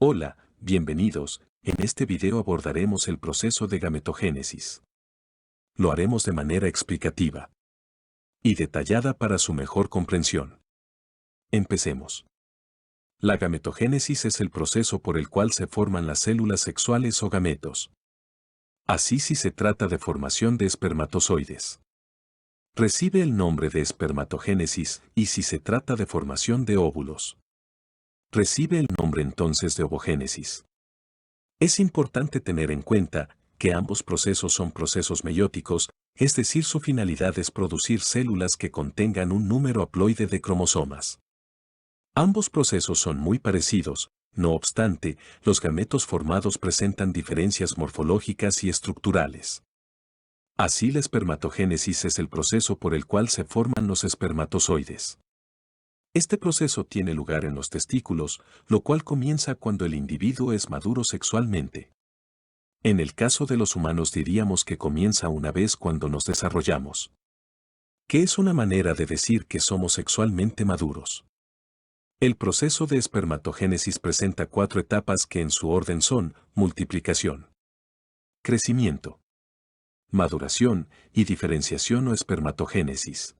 Hola, bienvenidos. En este video abordaremos el proceso de gametogénesis. Lo haremos de manera explicativa y detallada para su mejor comprensión. Empecemos. La gametogénesis es el proceso por el cual se forman las células sexuales o gametos. Así si se trata de formación de espermatozoides. Recibe el nombre de espermatogénesis y si se trata de formación de óvulos. Recibe el nombre entonces de ovogénesis. Es importante tener en cuenta que ambos procesos son procesos meióticos, es decir, su finalidad es producir células que contengan un número haploide de cromosomas. Ambos procesos son muy parecidos, no obstante, los gametos formados presentan diferencias morfológicas y estructurales. Así la espermatogénesis es el proceso por el cual se forman los espermatozoides. Este proceso tiene lugar en los testículos, lo cual comienza cuando el individuo es maduro sexualmente. En el caso de los humanos diríamos que comienza una vez cuando nos desarrollamos. ¿Qué es una manera de decir que somos sexualmente maduros? El proceso de espermatogénesis presenta 4 etapas que en su orden son multiplicación, crecimiento, maduración y diferenciación o espermatogénesis.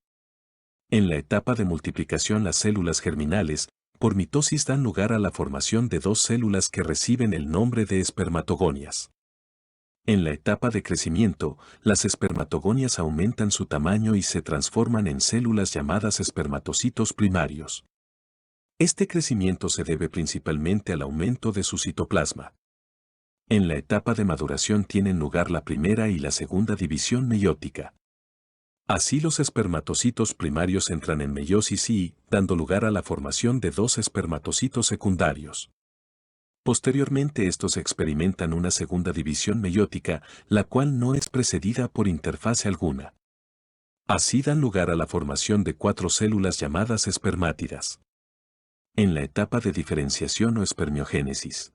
En la etapa de multiplicación las células germinales, por mitosis dan lugar a la formación de 2 células que reciben el nombre de espermatogonias. En la etapa de crecimiento, las espermatogonias aumentan su tamaño y se transforman en células llamadas espermatocitos primarios. Este crecimiento se debe principalmente al aumento de su citoplasma. En la etapa de maduración tienen lugar la primera y la segunda división meiótica. Así los espermatocitos primarios entran en meiosis y, dando lugar a la formación de 2 espermatocitos secundarios. Posteriormente estos experimentan una segunda división meiótica, la cual no es precedida por interfase alguna. Así dan lugar a la formación de 4 células llamadas espermátidas. En la etapa de diferenciación o espermiogénesis.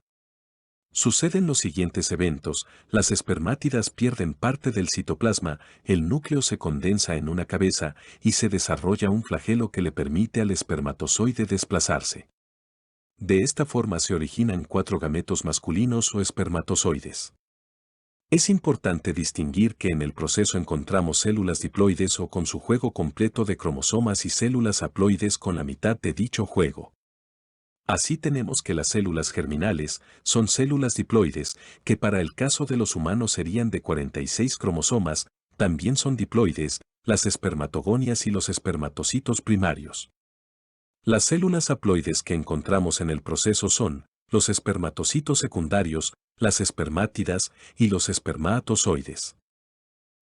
Suceden los siguientes eventos: las espermátidas pierden parte del citoplasma, el núcleo se condensa en una cabeza y se desarrolla un flagelo que le permite al espermatozoide desplazarse. De esta forma se originan 4 gametos masculinos o espermatozoides. Es importante distinguir que en el proceso encontramos células diploides o con su juego completo de cromosomas y células haploides con la mitad de dicho juego. Así tenemos que las células germinales son células diploides, que para el caso de los humanos serían de 46 cromosomas, también son diploides, las espermatogonias y los espermatocitos primarios. Las células haploides que encontramos en el proceso son los espermatocitos secundarios, las espermátidas y los espermatozoides.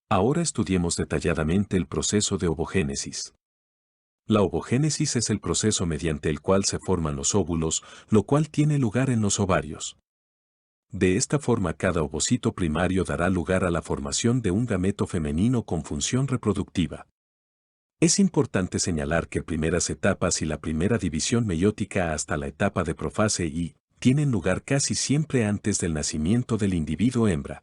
Ahora estudiemos detalladamente el proceso de ovogénesis. La ovogénesis es el proceso mediante el cual se forman los óvulos, lo cual tiene lugar en los ovarios. De esta forma cada ovocito primario dará lugar a la formación de un gameto femenino con función reproductiva. Es importante señalar que primeras etapas y la primera división meiótica hasta la etapa de profase y tienen lugar casi siempre antes del nacimiento del individuo hembra.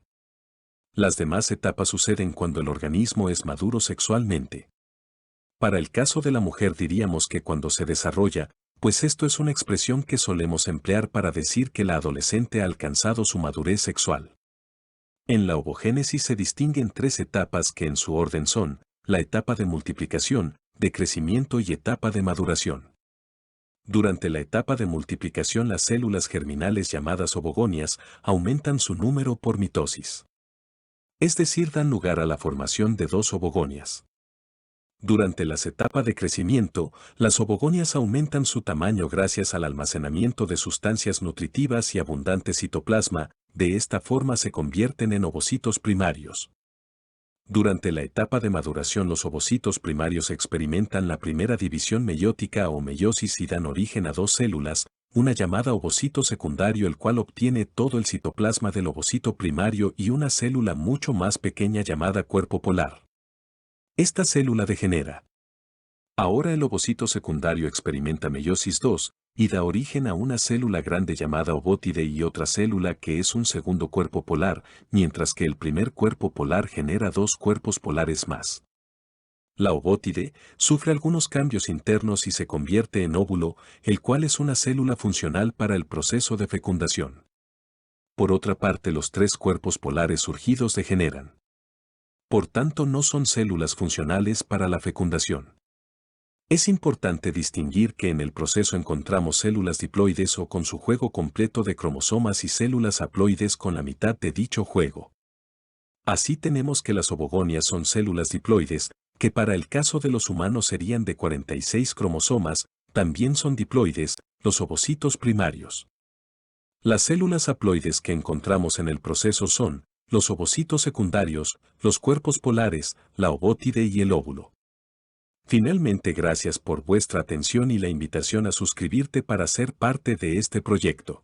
Las demás etapas suceden cuando el organismo es maduro sexualmente. Para el caso de la mujer diríamos que cuando se desarrolla, pues esto es una expresión que solemos emplear para decir que la adolescente ha alcanzado su madurez sexual. En la ovogénesis se distinguen 3 etapas que en su orden son la etapa de multiplicación, de crecimiento y etapa de maduración. Durante la etapa de multiplicación las células germinales llamadas ovogonias aumentan su número por mitosis. Es decir, dan lugar a la formación de 2 ovogonias. Durante las etapas de crecimiento, las ovogonias aumentan su tamaño gracias al almacenamiento de sustancias nutritivas y abundante citoplasma, de esta forma se convierten en ovocitos primarios. Durante la etapa de maduración los ovocitos primarios experimentan la primera división meiótica o meiosis y dan origen a 2 células, una llamada ovocito secundario el cual obtiene todo el citoplasma del ovocito primario y una célula mucho más pequeña llamada cuerpo polar. Esta célula degenera. Ahora el ovocito secundario experimenta meiosis 2 y da origen a una célula grande llamada ovótide y otra célula que es un segundo cuerpo polar, mientras que el primer cuerpo polar genera 2 cuerpos polares más. La ovótide sufre algunos cambios internos y se convierte en óvulo, el cual es una célula funcional para el proceso de fecundación. Por otra parte, los tres cuerpos polares surgidos degeneran. Por tanto, no son células funcionales para la fecundación. Es importante distinguir que en el proceso encontramos células diploides o con su juego completo de cromosomas y células haploides con la mitad de dicho juego. Así tenemos que las ovogonias son células diploides, que para el caso de los humanos serían de 46 cromosomas, también son diploides, los ovocitos primarios. Las células haploides que encontramos en el proceso son los ovocitos secundarios, los cuerpos polares, la ovótide y el óvulo. Finalmente, gracias por vuestra atención y la invitación a suscribirte para ser parte de este proyecto.